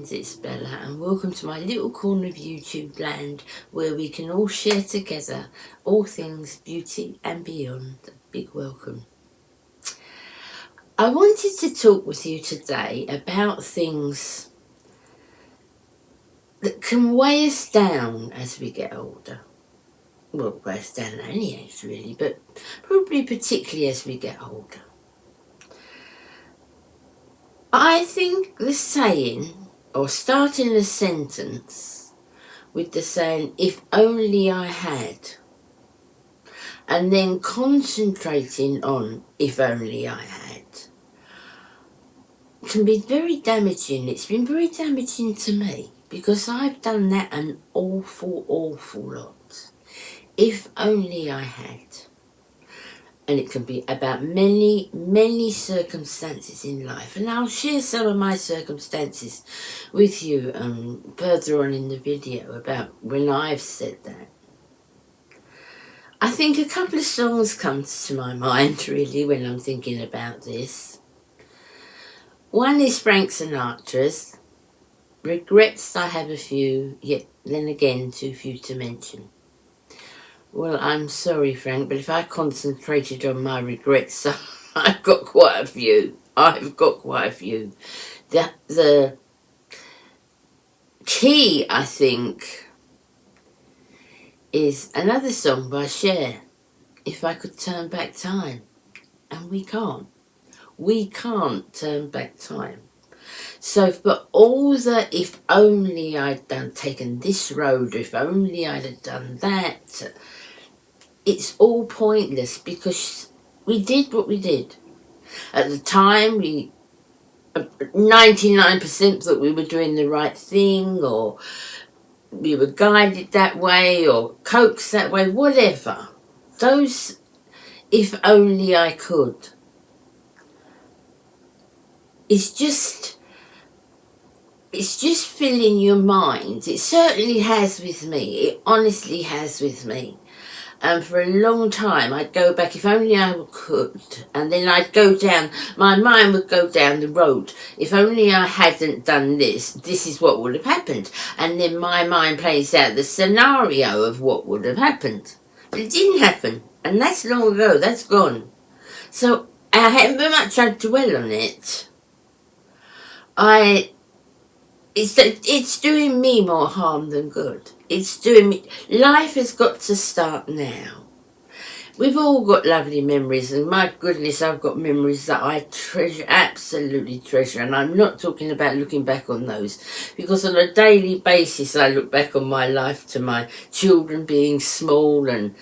friends, it's Bella and welcome to my little corner of YouTube land where we can all share together all things beauty and beyond. A big welcome. I wanted to talk with you today about things that can weigh us down as we get older. Well, weigh us down at any age really, but probably particularly as we get older. I think the saying, or starting a sentence with the saying, if only I had, and then concentrating on if only I had, can be very damaging. It's been very damaging to me because I've done that an awful lot. If only I had. And it can be about many circumstances in life. And I'll share some of my circumstances with you further on in the video about when I've said that. I think a couple of songs come to my mind really when I'm thinking about this. One is Frank Sinatra's, Regrets I have a few, yet then again too few to mention. Well, I'm sorry, Frank, but if I concentrated on my regrets, I've got quite a few. The key, I think, is another song by Cher, If I Could Turn Back Time. And we can't. We can't turn back time. So for all the if only I'd taken this road, if only I'd have done that, it's all pointless because we did what we did. At the time, we 99% thought we were doing the right thing, or we were guided that way, or coaxed that way, whatever. Those, if only I could, it's just filling your mind. It certainly has with me. It honestly has with me. And for a long time, I'd go back, if only I could. And then I'd go down, my mind would go down the road. If only I hadn't done this, this is what would have happened. And then my mind plays out the scenario of what would have happened. But it didn't happen. And that's long ago, that's gone. So, however much I dwell on it, it's doing me more harm than good. It's doing me... Life has got to start now. We've all got lovely memories, and my goodness, I've got memories that I treasure, absolutely treasure, and I'm not talking about looking back on those, because on a daily basis I look back on my life to my children being small and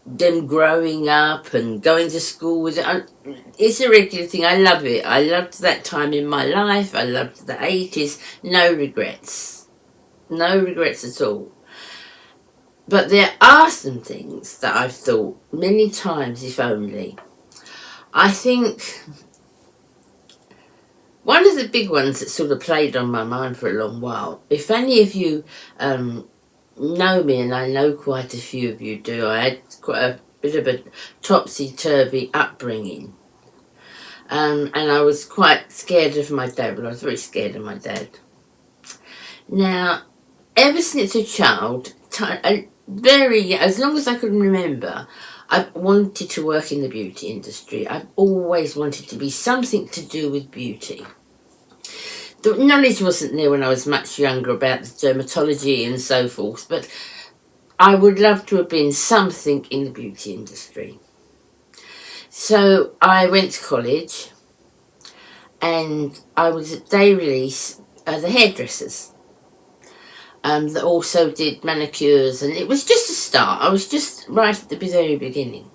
them growing up and going to school with it. It's a regular thing. I love it. I loved that time in my life. I loved the 80s. No regrets. No regrets at all. But there are some things that I've thought many times, if only. I think one of the big ones that sort of played on my mind for a long while, if any of you know me, and I know quite a few of you do, I had quite a bit of a topsy-turvy upbringing. And I was quite scared of my dad. Well, I was very scared of my dad. Now, ever since a child, as long as I could remember, I wanted to work in the beauty industry. I've always wanted to be something to do with beauty. The knowledge wasn't there when I was much younger about the dermatology and so forth, but I would love to have been something in the beauty industry. So I went to college and I was at day release the hairdressers that also did manicures, and it was just a start. I was just right at the very beginning.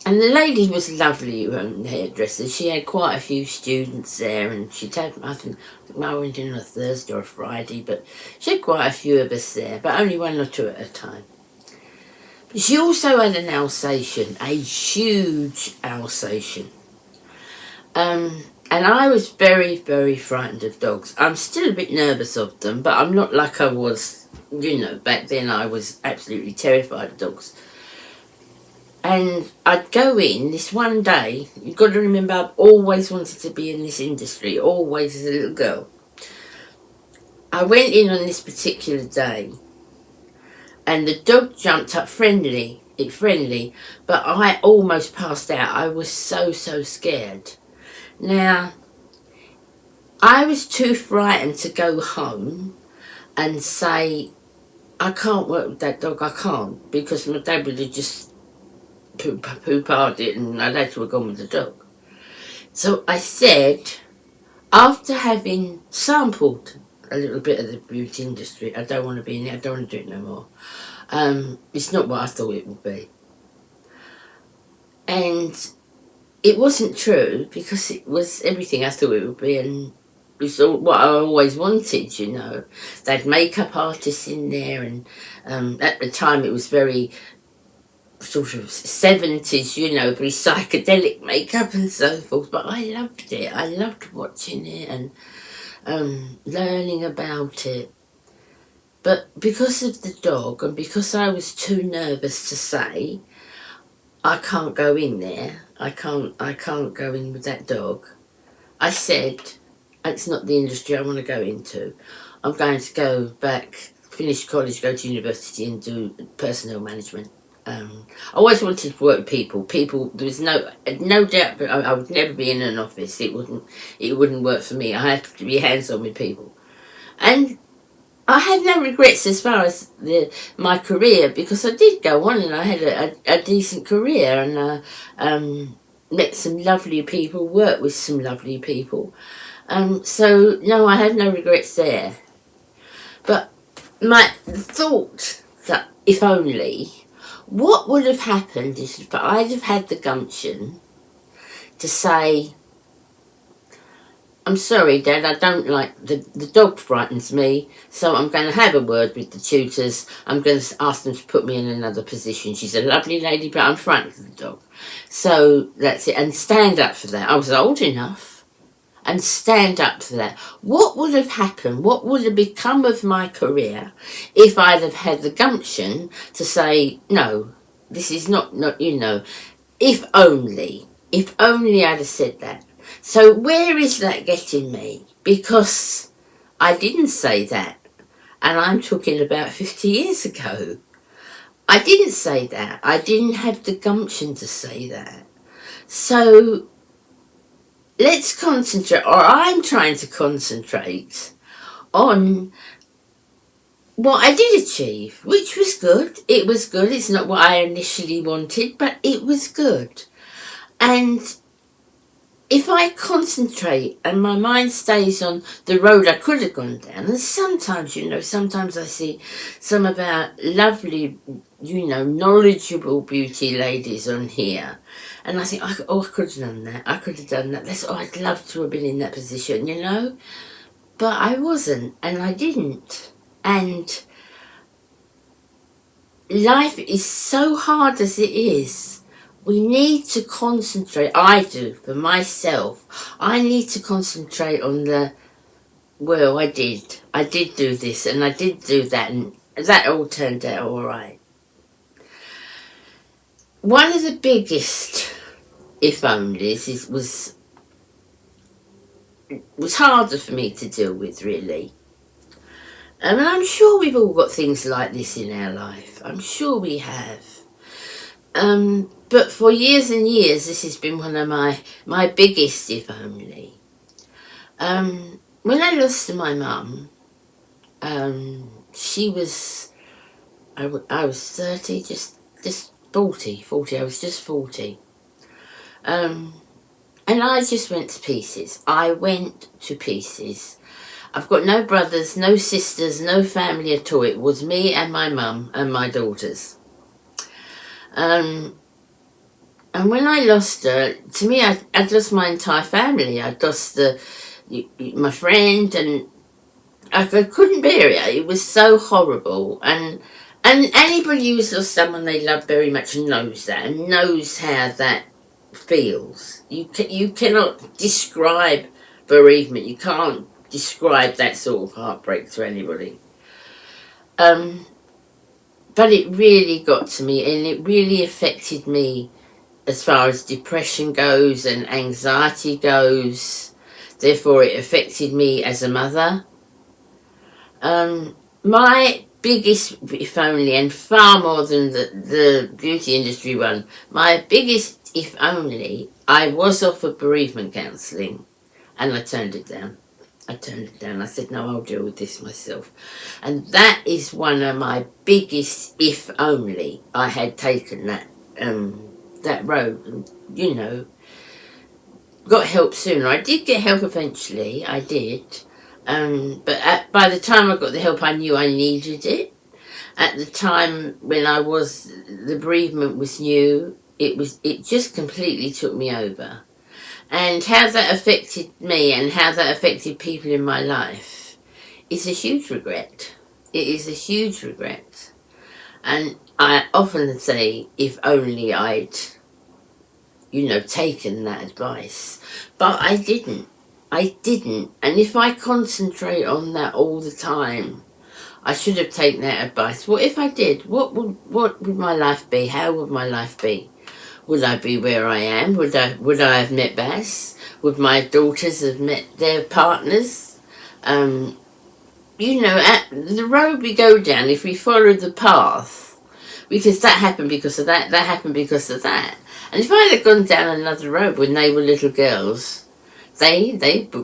And the lady was lovely, the hairdresser. She had quite a few students there, and she'd had, I think I went in on a Thursday or a Friday, but she had quite a few of us there, but only one or two at a time. But she also had an Alsatian, a huge Alsatian. And I was very, very frightened of dogs. I'm still a bit nervous of them, but I'm not like I was, back then. I was absolutely terrified of dogs. And I'd go in this one day. You've got to remember, I've always wanted to be in this industry, always as a little girl. I went in on this particular day, and the dog jumped up friendly, but I almost passed out. I was so scared. Now, I was too frightened to go home and say, I can't work with that dog, I can't, because my dad would have just poo-pah'd it and I'd had to have gone with the dog. So I said, after having sampled a little bit of the beauty industry, I don't want to be in it, I don't want to do it no more. It's not what I thought it would be. And it wasn't true, because it was everything I thought it would be, and it was all what I always wanted, you know. They had makeup artists in there, and at the time it was very sort of 70s, you know, very psychedelic makeup and so forth. But I loved it. I loved watching it and learning about it. But because of the dog, and because I was too nervous to say, I can't go in there, I can't go in with that dog, I said, it's not the industry I want to go into. I'm going to go back, finish college, go to university and do personnel management. I always wanted to work with people. There was no doubt that I would never be in an office. It wouldn't work for me. I had to be hands-on with people. And I had no regrets as far as my career, because I did go on and I had a decent career, and met some lovely people, worked with some lovely people. So, no, I had no regrets there. But my thought that, if only, what would have happened if I'd have had the gumption to say, I'm sorry, Dad, I don't like, the dog frightens me, so I'm going to have a word with the tutors. I'm going to ask them to put me in another position. She's a lovely lady, but I'm frightened of the dog. So that's it, and stand up for that. I was old enough, and stand up for that. What would have happened? What would have become of my career if I'd have had the gumption to say, no, this is not, you know, if only I'd have said that. So where is that getting me? Because I didn't say that, and I'm talking about 50 years ago. I didn't say that. I didn't have the gumption to say that. So let's concentrate, or I'm trying to concentrate on what I did achieve, which was good. It was good. It's not what I initially wanted, but it was good. And if I concentrate and my mind stays on the road I could have gone down, and sometimes, you know, sometimes I see some of our lovely, you know, knowledgeable beauty ladies on here, and I think, oh, I could have done that, I could have done that, I'd love to have been in that position, you know, but I wasn't, and I didn't, and life is so hard as it is. We need to concentrate, I do, for myself. I need to concentrate on well, I did do this and I did do that, and that all turned out all right. One of the biggest if onlys was harder for me to deal with, really. And I'm sure we've all got things like this in our life. I'm sure we have. But for years and years, this has been one of my biggest if only. When I lost my mum, she was, I was 30, just 40, I was just 40. And I just went to pieces. I went to pieces. I've got no brothers, no sisters, no family at all. It was me and my mum and my daughters. And when I lost her, to me, I'd lost my entire family. I'd lost my friend, and I couldn't bear it. It was so horrible. And anybody who's lost someone they love very much knows that, and knows how that feels. You cannot describe bereavement. You can't describe that sort of heartbreak to anybody. but it really got to me, and it really affected me as far as depression goes and anxiety goes. Therefore, it affected me as a mother. My biggest, if only, and far more than the beauty industry one, my biggest, if only, I was offered bereavement counselling, and I turned it down. I turned it down. I said, no, I'll deal with this myself. And that is one of my biggest, if only I had taken that road. And, you know, got help sooner. I did get help eventually. I did. But by the time I got the help, I knew I needed it. At the time when the bereavement was new, it just completely took me over. And how that affected me and how that affected people in my life is a huge regret. It is a huge regret. And I often say, if only I'd, taken that advice. But I didn't. I didn't. And if I concentrate on that all the time, I should have taken that advice. What if I did? What would my life be? How would my life be? Would I be where I am? Would I have met Bass? Would my daughters have met their partners? At the road we go down, if we follow the path, because that happened because of that happened because of that. And if I had gone down another road when they were little girls, they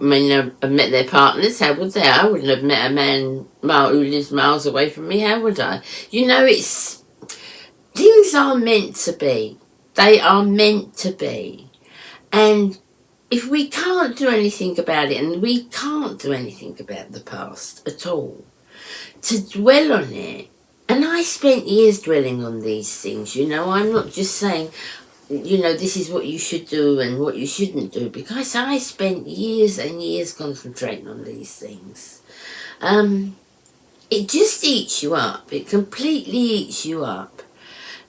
may not have met their partners. How would they? I wouldn't have met a man who lives miles away from me. How would I? Things are meant to be. They are meant to be. And if we can't do anything about it, and we can't do anything about the past at all, to dwell on it, and I spent years dwelling on these things, I'm not just saying, this is what you should do and what you shouldn't do, because I spent years and years concentrating on these things. It just eats you up. It completely eats you up.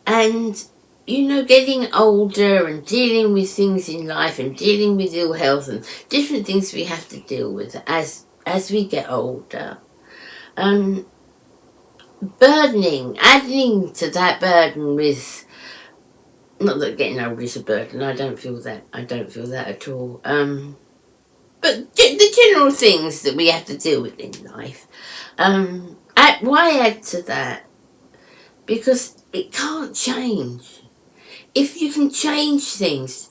And getting older and dealing with things in life and dealing with ill health and different things we have to deal with as we get older. Adding to that burden with, not that getting older is a burden, I don't feel that at all. But the general things that we have to deal with in life. Why add to that? Because it can't change. If you can change things,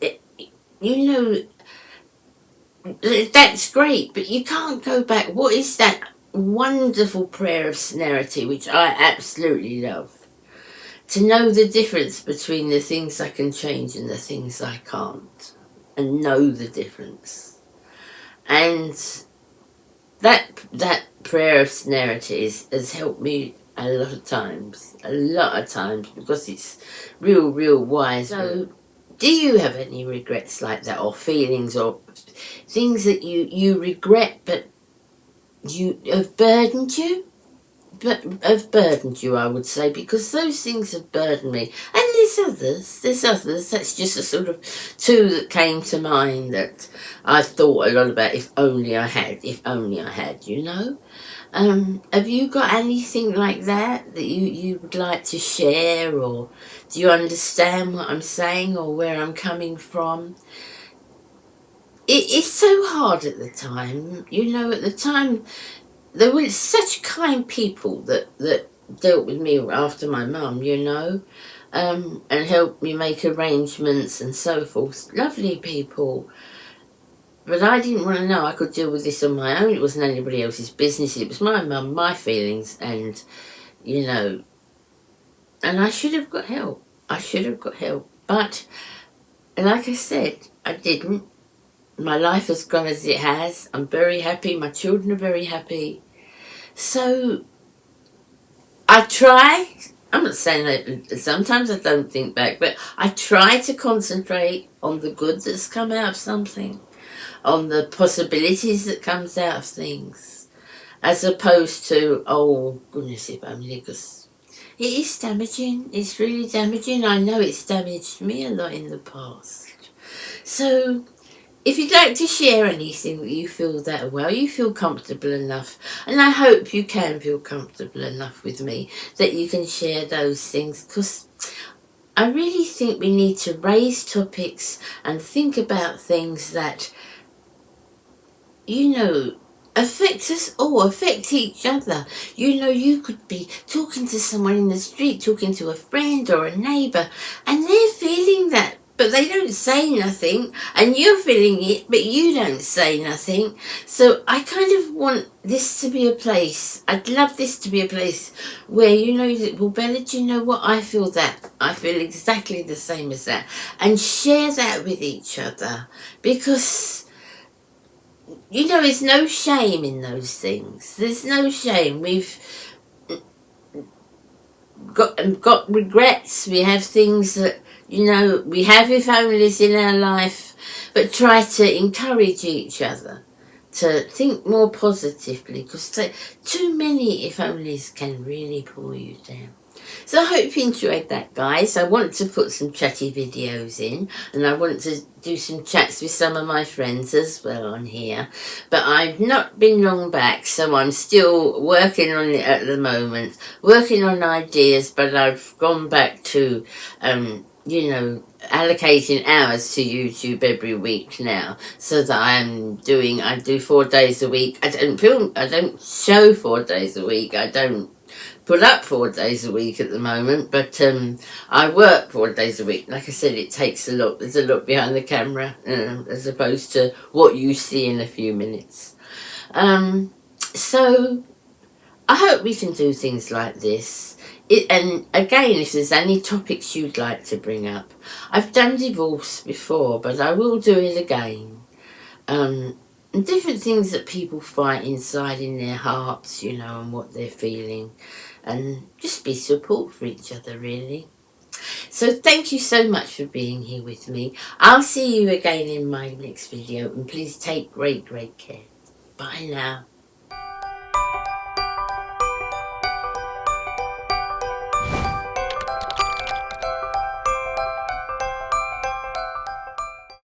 that's great, but you can't go back. What is that wonderful prayer of Serenity, which I absolutely love? To know the difference between the things I can change and the things I can't. And know the difference. And that prayer of Serenity has helped me a lot of times, because it's real wise. So, do you have any regrets like that, or feelings, or things that you regret but you have burdened you? I would say, because those things have burdened me. And there's others, that's just a sort of two that came to mind that I've thought a lot about. If only I had, have you got anything like that you would like to share, or do you understand what I'm saying or where I'm coming from? It's so hard at the time, at the time there were such kind people that dealt with me after my mum, and helped me make arrangements and so forth. Lovely people. But I didn't want to know I could deal with this on my own. It wasn't anybody else's business. It was my mum, my feelings, and, and I should have got help. But, like I said, I didn't. My life has gone as it has. I'm very happy. My children are very happy. So, I try. I'm not saying that sometimes I don't think back, but I try to concentrate on the good that's come out of something, on the possibilities that comes out of things, as opposed to, oh goodness, if only, because it is damaging. It's really damaging. I know it's damaged me a lot in the past. So if you'd like to share anything that you feel that well, you feel comfortable enough, and I hope you can feel comfortable enough with me that you can share those things, because I really think we need to raise topics and think about things that, you know, affect us all, affect each other. You know, you could be talking to someone in the street, talking to a friend or a neighbour, and they're feeling that, but they don't say nothing, and you're feeling it, but you don't say nothing. So I kind of want this to be a place, I'd love this to be a place where, you know, that, well, Bella, do you know what, I feel that, I feel exactly the same as that, and share that with each other, because, you know, there's no shame in those things. There's no shame. We've got regrets. We have things that, you know, we have if onlys in our life, but try to encourage each other to think more positively, because too many if onlys can really pull you down. So I hope you enjoyed that, guys. I want to put some chatty videos in, and I want to do some chats with some of my friends as well on here. But I've not been long back, so I'm still working on it at the moment, working on ideas, but I've gone back to, you know, allocating hours to YouTube every week now, so that I do 4 days a week. I don't show 4 days a week. I don't put up 4 days a week at the moment, but I work 4 days a week. Like I said, it takes a lot. There's a lot behind the camera, as opposed to what you see in a few minutes. So I hope we can do things like this. And again, if there's any topics you'd like to bring up, I've done divorce before, but I will do it again. And different things that people fight inside in their hearts, you know, and what they're feeling, and just be support for each other, really. So thank you so much for being here with me. I'll see you again in my next video, and please take great care. Bye now.